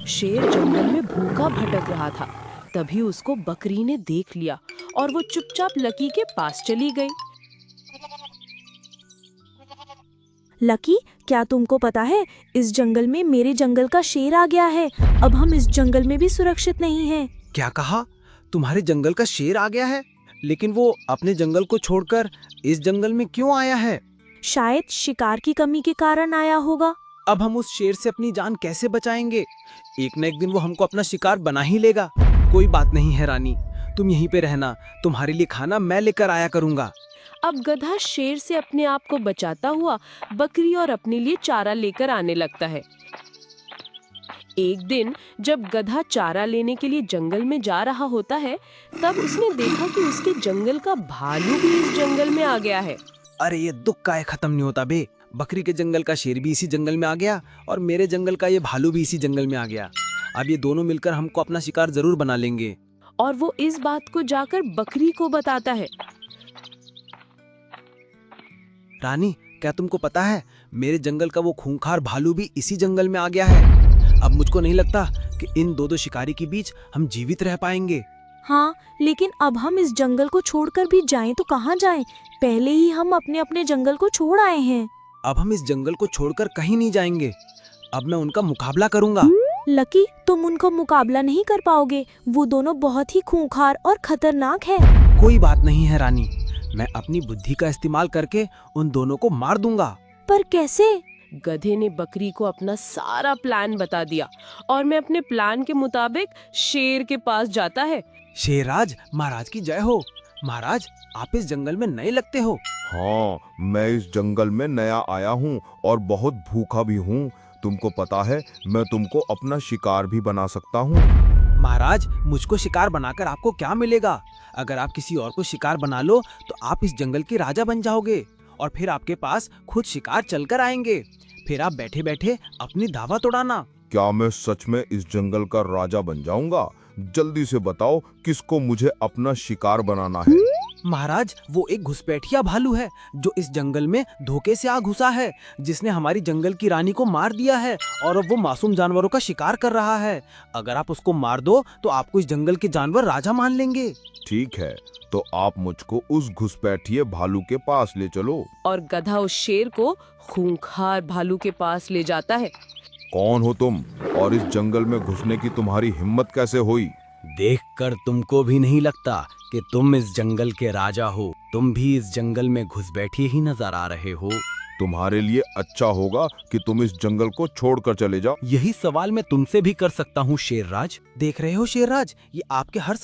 शेर जंगल में भूखा भटक रहा था। तभी उसको बकरी ने देख लिया और वो चुपचाप लकी के पास चली गई। लकी, क्या तुमको पता है, इस जंगल में मेरे जंगल का शेर आ गया है। अब हम इस जंगल में भी सुरक्षित नहीं हैं। क्या कहा? तुम्हारे जंगल का शेर आ गया है? लेकिन वो अपने जंगल को छोड़कर इस जंगल में क्यों आया है? शायद शिकार की कमी के कारण आया होगा। अब हम उस शेर से अपनी जान कैसे बचाएंगे? एक न एक दिन वो हमको अपना शिकार बना ही लेगा। कोई बात नहीं है रानी, तुम यहीं पे रहना, तुम्हारे लिए खाना मैं लेकर आया करूंगा। अब गधा शेर से अपने आप को बचाता हुआ बकरी और अपने लिए चारा लेकर आने लगता है। एक दिन जब गधा चारा लेने के लिए जंगल में जा रहा होता है, तब उसने देखा कि उसके जंगल का भालू भी इस जंगल में आ गया है। अरे ये दुख काहे खत्म नहीं होता बे। बकरी के जंगल का शेर भी इसी जंगल में आ गया और मेरे जंगल का ये भालू भी इसी जंगल में आ गया। अब ये दोनों मिलकर हमको अपना शिकार जरूर बना लेंगे। और वो इस बात को जाकर बकरी को बताता है। रानी, क्या तुमको पता है, मेरे जंगल का वो खूंखार भालू भी इसी जंगल में आ गया है। अब मुझको नहीं लगता कि इन दो शिकारी के बीच हम जीवित रह पाएंगे। हाँ, लेकिन अब हम इस जंगल को छोड़कर भी जाएं तो कहाँ जाएं? पहले ही हम अपने अपने जंगल को छोड़ आए हैं। अब हम इस जंगल को छोड़कर कहीं नहीं जाएंगे। अब मैं उनका मुकाबला करूंगा। लकी, तुम उनको मुकाबला नहीं कर पाओगे। वो दोनों बहुत ही खूंखार और खतरनाक है। कोई बात नहीं है रानी, मैं अपनी बुद्धि का इस्तेमाल करके उन दोनों को मार दूंगा। पर कैसे? गधे ने बकरी को अपना सारा प्लान बता दिया और मैं अपने प्लान के मुताबिक शेर के पास जाता है। शेरराज महाराज की जय हो। महाराज, आप इस जंगल में नए लगते हो। हाँ, मैं इस जंगल में नया आया हूँ और बहुत भूखा भी हूँ। तुमको पता है, मैं तुमको अपना शिकार भी बना सकता हूँ। महाराज, मुझको शिकार बनाकर आपको क्या मिलेगा? अगर आप किसी और को शिकार बना लो तो आप इस जंगल के राजा बन जाओगे और फिर आपके पास खुद शिकार चलकर आएंगे। फिर आप बैठे बैठे अपनी दावत उड़ाना। क्या मैं सच में इस जंगल का राजा बन जाऊंगा? जल्दी से बताओ, किसको मुझे अपना शिकार बनाना है? महाराज, वो एक घुसपैठिया भालू है जो इस जंगल में धोखे से आ घुसा है, जिसने हमारी जंगल की रानी को मार दिया है और अब वो मासूम जानवरों का शिकार कर रहा है। अगर आप उसको मार दो तो आपको इस जंगल के जानवर राजा मान लेंगे। ठीक है, तो आप मुझको उस घुसपैठिए भालू के पास ले चलो। और गधा उस शेर को खूंखार भालू के पास ले जाता है। कौन हो तुम और इस जंगल में घुसने की तुम्हारी हिम्मत कैसे हुई? देखकर तुमको भी नहीं लगता कि तुम इस जंगल के राजा हो? तुम भी इस जंगल में घुस बैठे ही नजर आ रहे हो। तुम्हारे लिए अच्छा होगा कि तुम इस जंगल को छोड़कर चले जाओ। यही सवाल मैं तुमसे भी कर सकता हूँ शेरराज। देख रहे हो शेरराज, ये आपके हर